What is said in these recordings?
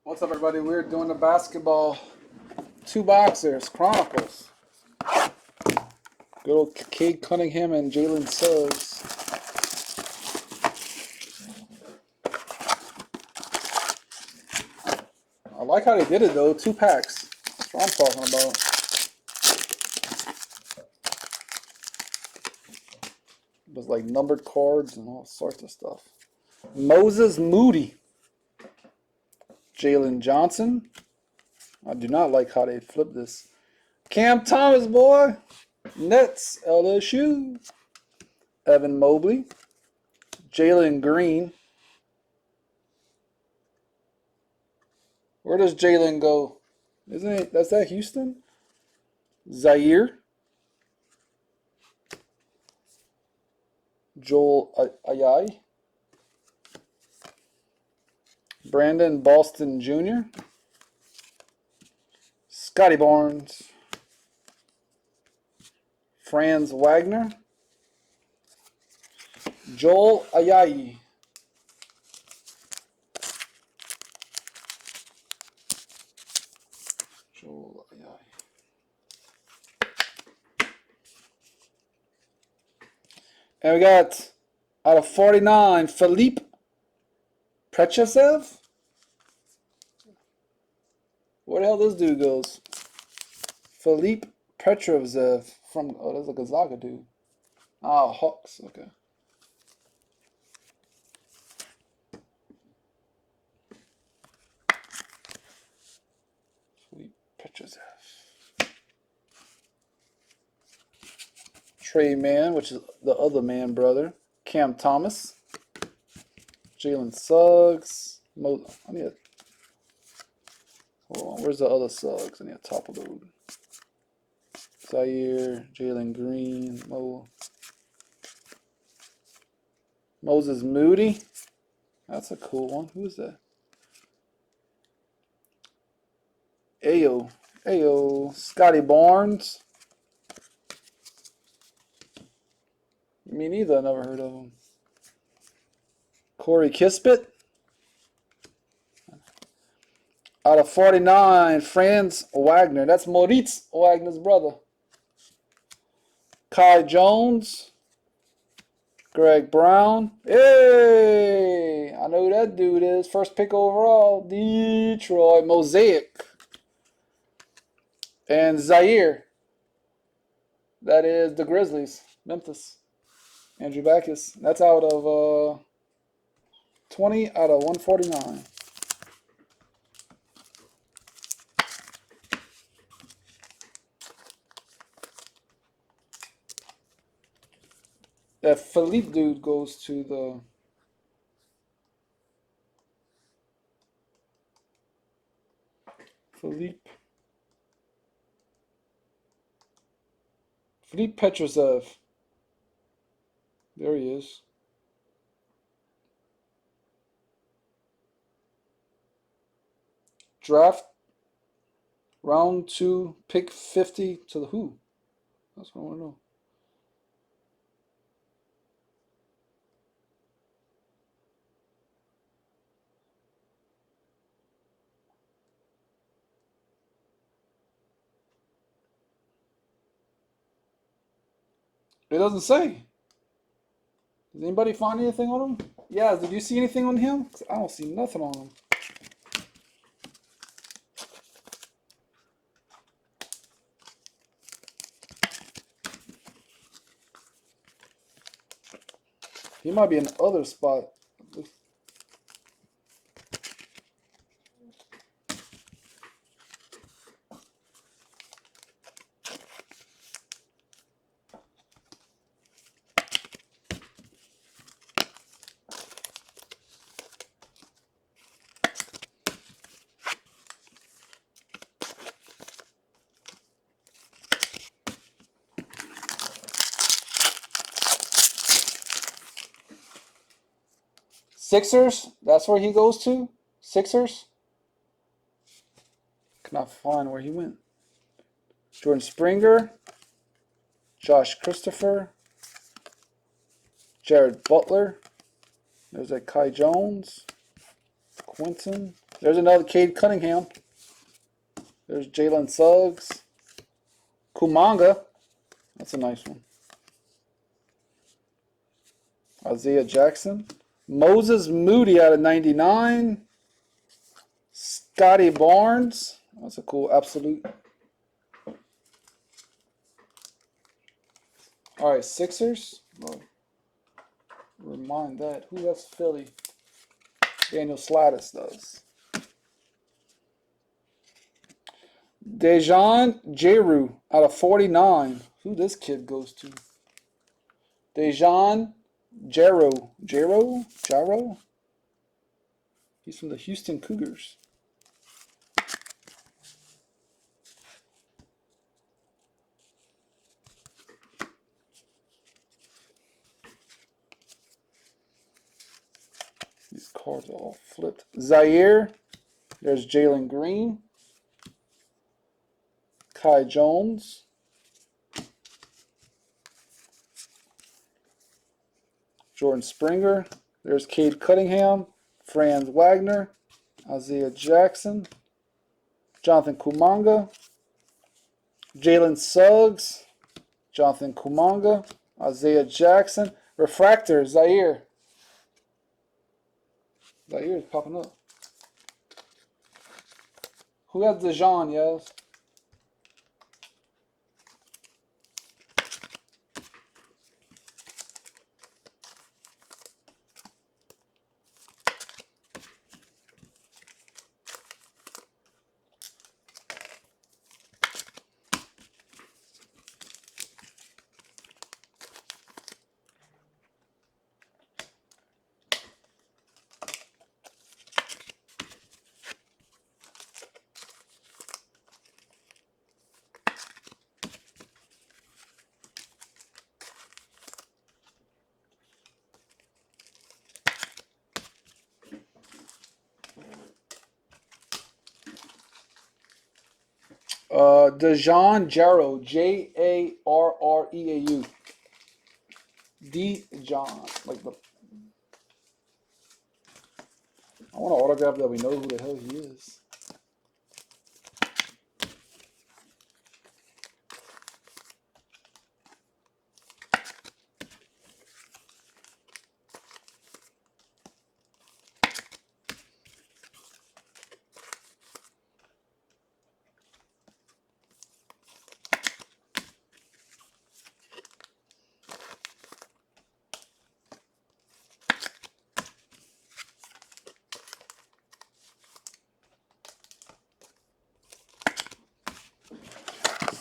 What's up, everybody? We're doing the basketball two boxers, Chronicles. Good old Cade Cunningham and Jalen Suggs. I like how they did it though, 2 packs. That's what I'm talking about. It was like numbered cards and all sorts of stuff. Moses Moody. Jalen Johnson. I do not like how they flipped this. Cam Thomas, boy. Nets, LSU. Evan Mobley. Jalen Green. Where does Jalen go? Isn't it? That's that Houston? Zaire. Joel Ayai. Brandon Boston Jr. Scotty Barnes. Franz Wagner. Joel Ayai. Joel Ayai. And we got, out of 49, Philippe Prechesev. Where the hell this dude goes? Philippe Petrovzev from, oh, that's like a Zaga dude. Ah, Hawks, okay. Philippe Petrovzev. Trey Mann, which is the other man brother. Cam Thomas. Jalen Suggs. Hold on, where's the other Suggs? I need a top of load. Zaire, Jalen Green, Moses Moody. That's a cool one. Who is that? Ayo. Scotty Barnes. Me neither. I never heard of him. Corey Kispert. Out of 49, Franz Wagner. That's Moritz Wagner's brother. Kai Jones. Greg Brown. Hey! I know who that dude is. First pick overall. Detroit Mosaic. And Zaire. That is the Grizzlies. Memphis. Andrew Backus. That's out of 20 out of 149. That Philippe dude goes to the Philippe Petrovzev. There he is. Draft round 2, pick 50 to the who? That's what I want to know. It doesn't say. Does anybody find anything on him? Yeah, did you see anything on him? 'Cause I don't see nothing on him. He might be in the other spot. Sixers, that's where he goes to? Sixers? Cannot find where he went. Jordan Springer, Josh Christopher, Jared Butler. There's that Kai Jones, Quinton, There's another Cade Cunningham. There's Jalen Suggs. Kumanga. That's a nice one. Isaiah Jackson. Moses Moody out of 99. Scotty Barnes. That's a cool absolute. All right, Sixers. Oh, remind that. Who has Philly? Daniel Slattis does. Dejan Jeru out of 49. Who this kid goes to? Dejan Jaro. Jaro? He's from the Houston Cougars. These cards are all flipped. Zaire. There's Jalen Green. Kai Jones. Jordan Springer. There's Cade Cunningham. Franz Wagner. Isaiah Jackson. Jonathan Kumanga. Jalen Suggs. Jonathan Kumanga. Isaiah Jackson. Refractor, Zaire. Zaire is popping up. Who has Dejan, yes? Dejan Jarreau, Jarreau. Dejan, like the. I want to autograph that we know who the hell he is.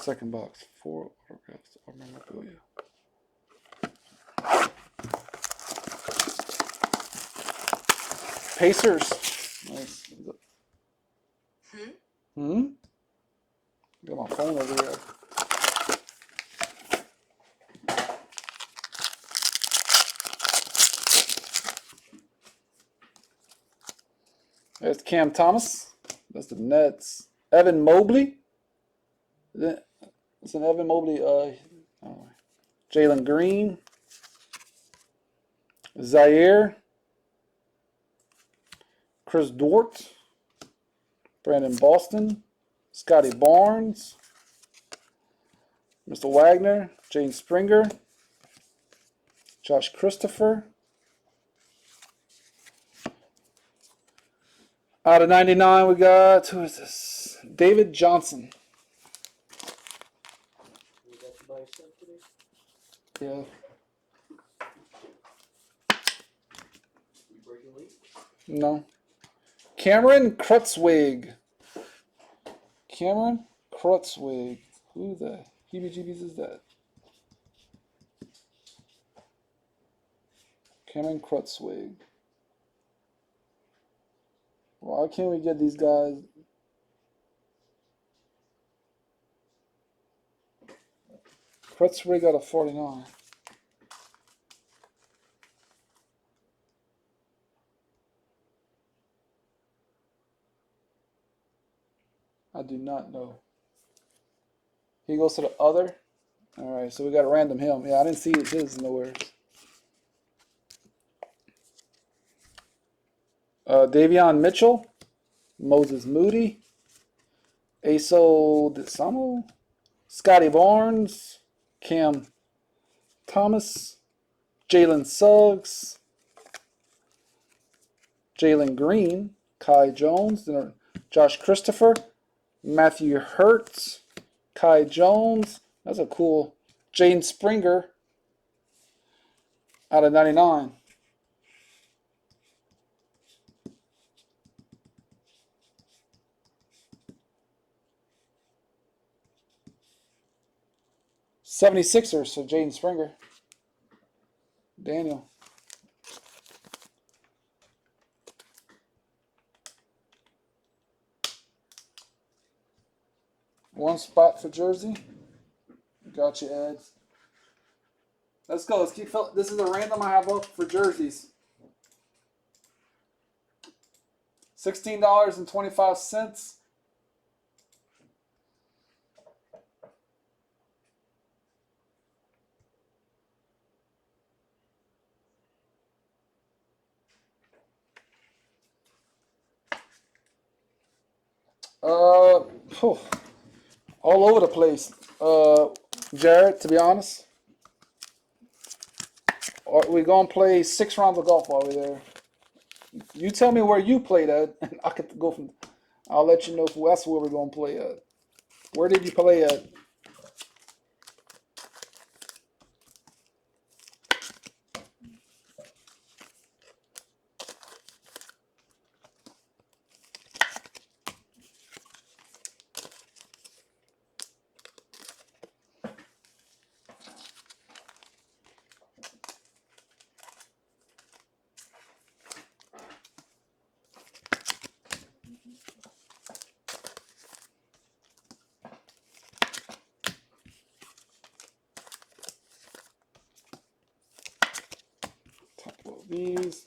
Second box, 4 autographs of memorabilia. Pacers. Nice. Got my phone over here. There's Cam Thomas. That's the Nets. Evan Mobley. It's an Evan Mobley. Jalen Green. Zaire. Chris Dort. Brandon Boston. Scotty Barnes. Mr. Wagner. Jane Springer. Josh Christopher. Out of 99, we got, who is this? David Johnson. Yeah. No. Cameron Krutzwig. Cameron Krutzwig. Who the heebie-jeebies is that? Cameron Krutzwig. Why can't we get these guys? Krutzwig out of 49. I do not know. He goes to the other. All right, so we got a random him. Yeah, I didn't see his nowhere. Davion Mitchell. Moses Moody, Aso DeSamo, Scotty Barnes, Cam Thomas, Jalen Suggs, Jalen Green, Kai Jones, Josh Christopher, Matthew Hurts, Kai Jones. That's a cool. Jane Springer out of 99. '76ers, so Jaden Springer. Daniel. One spot for jersey. Got you, Ed. Let's go. Let's keep filling. This is a random I have up for jerseys. $16.25. All over the place. Jared, to be honest, we're gonna play 6 rounds of golf while we're there. You tell me where you played at, and I could go from. I'll let you know if that's where we're gonna play at. Where did you play at? These.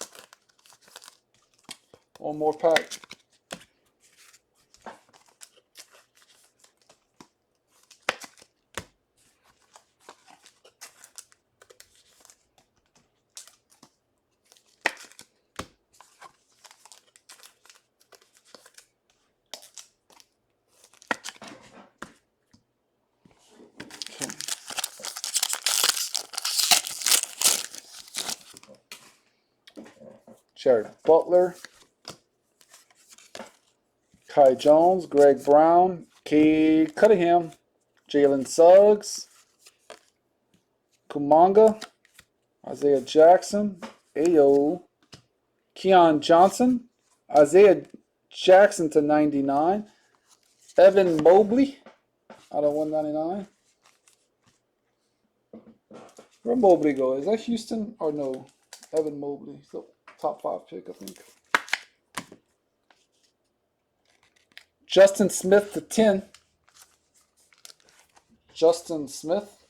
One more pack. Jared Butler, Kai Jones, Greg Brown, Cade Cunningham, Jalen Suggs, Kumanga, Isaiah Jackson, Ayo, Keon Johnson, Isaiah Jackson to 99, Evan Mobley out of 199. Where'd Mobley go? Is that Houston or no? Evan Mobley, so top 5 pick, I think. Justin Smith to 10. Justin Smith.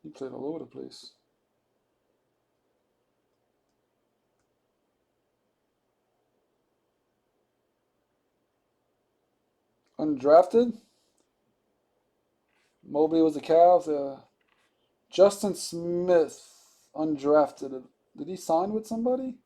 He played all over the place. Undrafted. Mobley was the Cavs. Justin Smith, undrafted. Did he sign with somebody?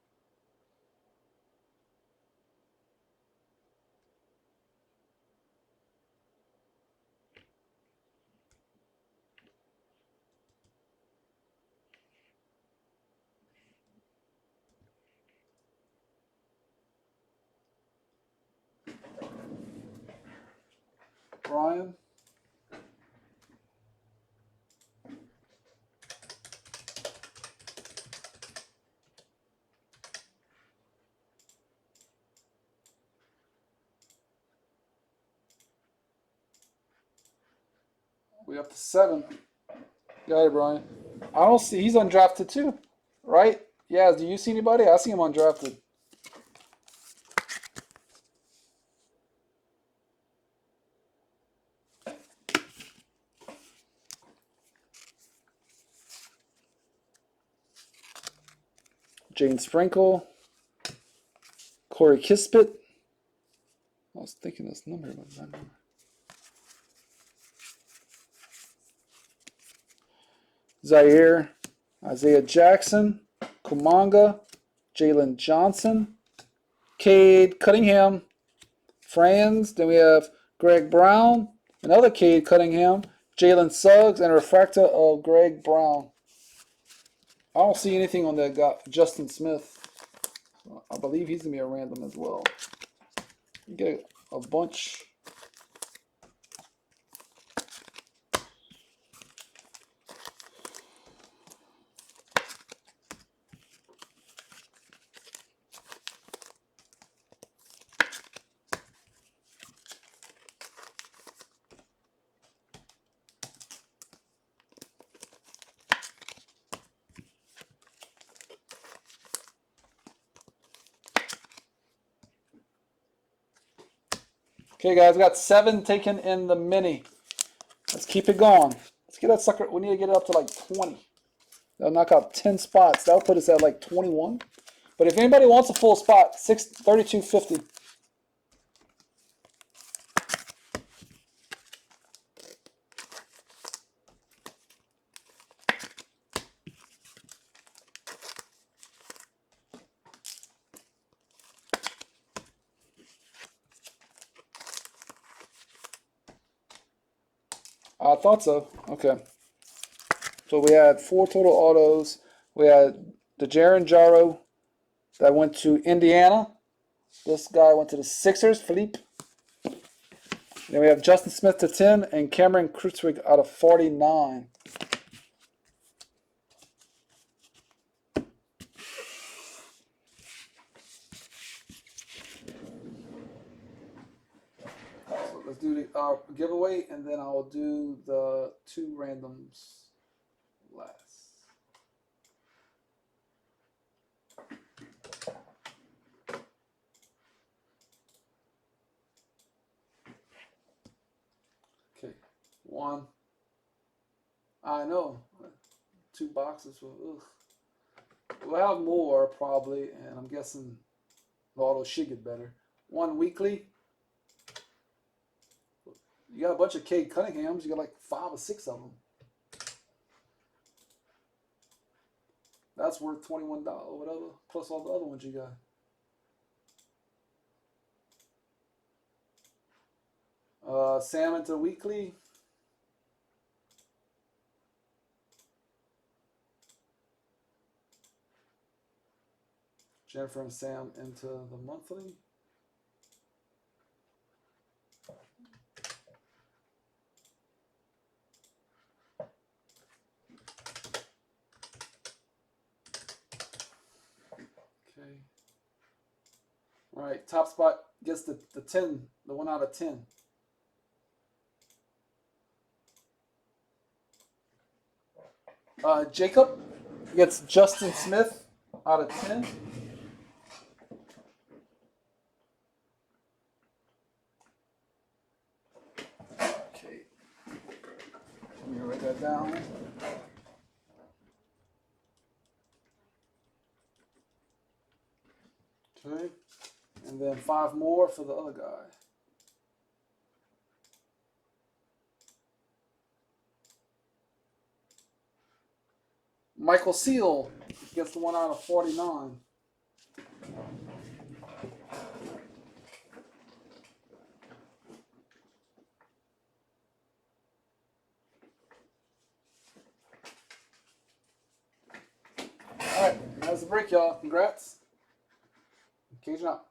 Brian. We up to 7. Got it, Brian. I don't see. He's undrafted too, right? Yeah. Do you see anybody? I see him undrafted. Jane Sprinkle, Corey Kispert. I was thinking this number was that number. Zaire, Isaiah Jackson, Kumanga, Jalen Johnson, Cade Cunningham, Franz. Then we have Greg Brown, another Cade Cunningham, Jalen Suggs, and a refractor of Greg Brown. I don't see anything on that guy, Justin Smith. I believe he's going to be a random as well. You get a bunch. Okay, guys, we got 7 taken in the mini. Let's keep it going. Let's get that sucker. We need to get it up to like 20. That'll knock out 10 spots. That'll put us at like 21. But if anybody wants a full spot, $32.50. I thought so. Okay. So we had 4 total autos. We had the Jaren Jarrow that went to Indiana. This guy went to the Sixers, Philippe. Then we have Justin Smith to 10 and Cameron Kreutzwig out of 49. So let's do the giveaway, and then I'll do the 2 randoms last. Okay, 1. I know, 2 boxes. Ugh. We'll have more probably, and I'm guessing the auto should get better. 1 weekly. You got a bunch of Cade Cunninghams. You got like 5 or 6 of them. That's worth $21 or whatever, plus all the other ones you got. Sam into weekly. Jennifer and Sam into the monthly. Okay. All right, top spot gets the 10, the 1 out of 10. Jacob gets Justin Smith out of 10. Okay. Let me write that down. Okay. And then 5 more for the other guy. Michael Seal gets the 1 out of 49. All right, that's the break, y'all. Congrats. Cajun out.